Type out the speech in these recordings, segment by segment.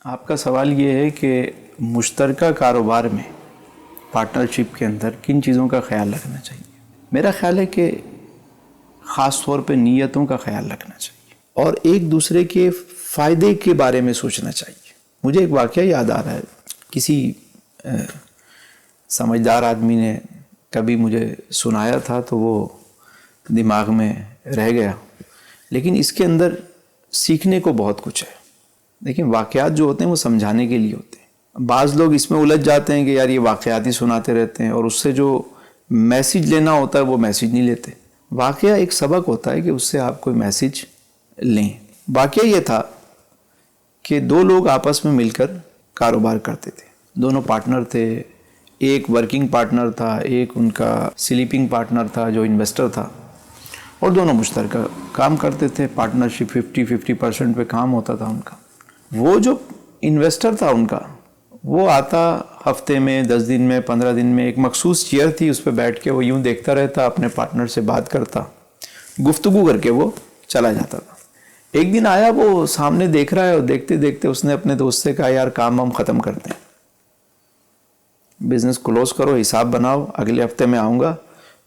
آپ کا سوال یہ ہے کہ مشترکہ کاروبار میں پارٹنرشپ کے اندر کن چیزوں کا خیال رکھنا چاہیے؟ میرا خیال ہے کہ خاص طور پہ نیتوں کا خیال رکھنا چاہیے اور ایک دوسرے کے فائدے کے بارے میں سوچنا چاہیے۔ مجھے ایک واقعہ یاد آ رہا ہے، کسی سمجھدار آدمی نے کبھی مجھے سنایا تھا تو وہ دماغ میں رہ گیا، لیکن اس کے اندر سیکھنے کو بہت کچھ ہے۔ لیکن واقعات جو ہوتے ہیں وہ سمجھانے کے لیے ہوتے ہیں۔ بعض لوگ اس میں الجھ جاتے ہیں کہ یار یہ واقعات ہی سناتے رہتے ہیں اور اس سے جو میسیج لینا ہوتا ہے وہ میسیج نہیں لیتے۔ واقعہ ایک سبق ہوتا ہے کہ اس سے آپ کوئی میسیج لیں۔ واقعہ یہ تھا کہ دو لوگ آپس میں مل کر کاروبار کرتے تھے، دونوں پارٹنر تھے، ایک ورکنگ پارٹنر تھا، ایک ان کا سلیپنگ پارٹنر تھا جو انویسٹر تھا، اور دونوں مشترکہ کام کرتے تھے۔ پارٹنرشپ 50% پہ کام ہوتا تھا ان کا۔ وہ جو انویسٹر تھا ان کا، وہ آتا ہفتے میں 10 دن میں 15 دن میں، ایک مخصوص چیئر تھی اس پہ بیٹھ کے وہ یوں دیکھتا رہتا، اپنے پارٹنر سے بات کرتا، گفتگو کر کے وہ چلا جاتا تھا۔ ایک دن آیا، وہ سامنے دیکھ رہا ہے اور دیکھتے دیکھتے اس نے اپنے دوست سے کہا یار کام ہم ختم کرتے ہیں، بزنس کلوز کرو، حساب بناؤ، اگلے ہفتے میں آؤں گا،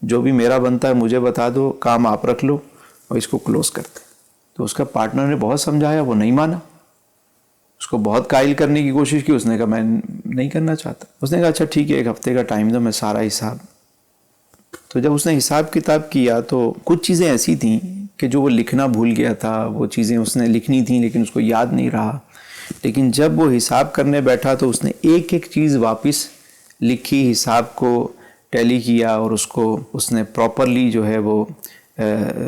جو بھی میرا بنتا ہے مجھے بتا دو، کام آپ رکھ لو اور اس کو کلوز کرتے ہیں۔ تو اس کا پارٹنر نے بہت سمجھایا، وہ نہیں مانا، اس کو بہت قائل کرنے کی کوشش کی۔ اس نے کہا میں نہیں کرنا چاہتا۔ اس نے کہا اچھا ٹھیک ہے، ایک ہفتے کا ٹائم دو، میں سارا حساب۔ تو جب اس نے حساب کتاب کیا تو کچھ چیزیں ایسی تھیں کہ جو وہ لکھنا بھول گیا تھا، وہ چیزیں اس نے لکھنی تھیں لیکن اس کو یاد نہیں رہا۔ لیکن جب وہ حساب کرنے بیٹھا تو اس نے ایک ایک چیز واپس لکھی، حساب کو ٹیلی کیا اور اس نے پراپرلی جو ہے وہ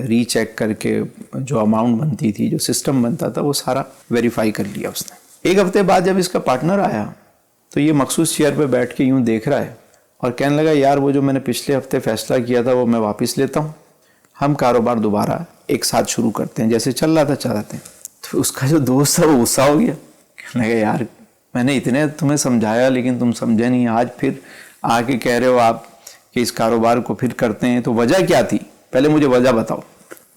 ری چیک کر کے جو اماؤنٹ بنتی تھی، جو سسٹم بنتا تھا، وہ سارا ویریفائی کر لیا اس نے۔ ایک ہفتے بعد جب اس کا پارٹنر آیا تو یہ مخصوص چیئر پہ بیٹھ کے یوں دیکھ رہا ہے اور کہنے لگا یار وہ جو میں نے پچھلے ہفتے فیصلہ کیا تھا وہ میں واپس لیتا ہوں، ہم کاروبار دوبارہ ایک ساتھ شروع کرتے ہیں، جیسے چل رہا تھا چلاتے ہیں۔ تو اس کا جو دوست تھا وہ غصہ ہو گیا، کہنے لگا یار میں نے اتنے تمہیں سمجھایا لیکن تم سمجھے نہیں، آج پھر آ کے کہہ رہے ہو آپ کہ اس کاروبار کو پھر کرتے ہیں، تو وجہ کیا تھی؟ پہلے مجھے وجہ بتاؤ۔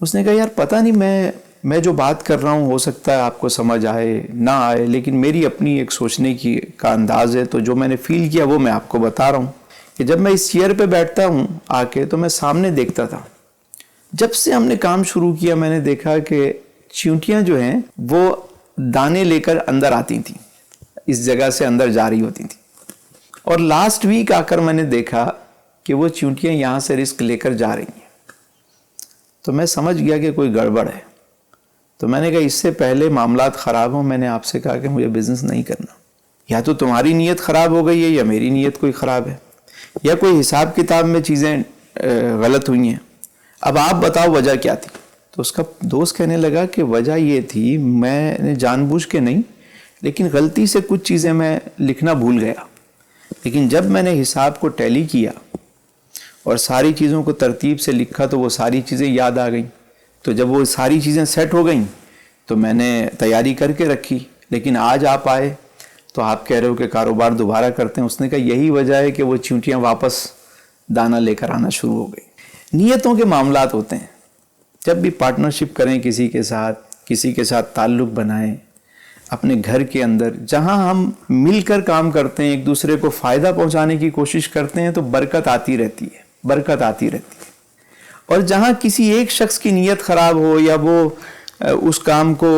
اس نے کہا یار پتہ نہیں، میں جو بات کر رہا ہوں ہو سکتا ہے آپ کو سمجھ آئے نہ آئے، لیکن میری اپنی ایک سوچنے کا انداز ہے، تو جو میں نے فیل کیا وہ میں آپ کو بتا رہا ہوں کہ جب میں اس چیئر پہ بیٹھتا ہوں آ کے تو میں سامنے دیکھتا تھا، جب سے ہم نے کام شروع کیا میں نے دیکھا کہ چیونٹیاں جو ہیں وہ دانے لے کر اندر آتی تھیں، اس جگہ سے اندر جا رہی ہوتی تھیں، اور لاسٹ ویک آ کر میں نے دیکھا کہ وہ چیونٹیاں یہاں سے رسک لے کر جا رہی ہیں۔ تو میں سمجھ گیا کہ کوئی گڑبڑ ہے۔ تو میں نے کہا اس سے پہلے معاملات خراب ہوں، میں نے آپ سے کہا کہ مجھے بزنس نہیں کرنا، یا تو تمہاری نیت خراب ہو گئی ہے یا میری نیت کوئی خراب ہے، یا کوئی حساب کتاب میں چیزیں غلط ہوئی ہیں، اب آپ بتاؤ وجہ کیا تھی؟ تو اس کا دوست کہنے لگا کہ وجہ یہ تھی، میں نے جان بوجھ کے نہیں لیکن غلطی سے کچھ چیزیں میں لکھنا بھول گیا، لیکن جب میں نے حساب کو ٹیلی کیا اور ساری چیزوں کو ترتیب سے لکھا تو وہ ساری چیزیں یاد آ گئیں۔ تو جب وہ ساری چیزیں سیٹ ہو گئیں تو میں نے تیاری کر کے رکھی، لیکن آج آپ آئے تو آپ کہہ رہے ہو کہ کاروبار دوبارہ کرتے ہیں۔ اس نے کہا یہی وجہ ہے کہ وہ چیونٹیاں واپس دانہ لے کر آنا شروع ہو گئی۔ نیتوں کے معاملات ہوتے ہیں، جب بھی پارٹنرشپ کریں کسی کے ساتھ تعلق بنائیں، اپنے گھر کے اندر جہاں ہم مل کر کام کرتے ہیں، ایک دوسرے کو فائدہ پہنچانے کی کوشش کرتے ہیں تو برکت آتی رہتی ہے۔ اور جہاں کسی ایک شخص کی نیت خراب ہو یا وہ اس کام کو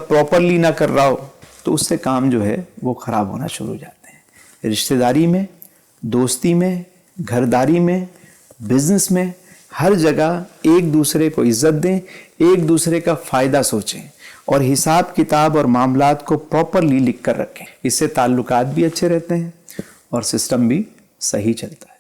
پراپرلی نہ کر رہا ہو تو اس سے کام جو ہے وہ خراب ہونا شروع ہو جاتے ہیں۔ رشتہ داری میں، دوستی میں، گھرداری میں، بزنس میں، ہر جگہ ایک دوسرے کو عزت دیں، ایک دوسرے کا فائدہ سوچیں اور حساب کتاب اور معاملات کو پراپرلی لکھ کر رکھیں۔ اس سے تعلقات بھی اچھے رہتے ہیں اور سسٹم بھی صحیح چلتا ہے۔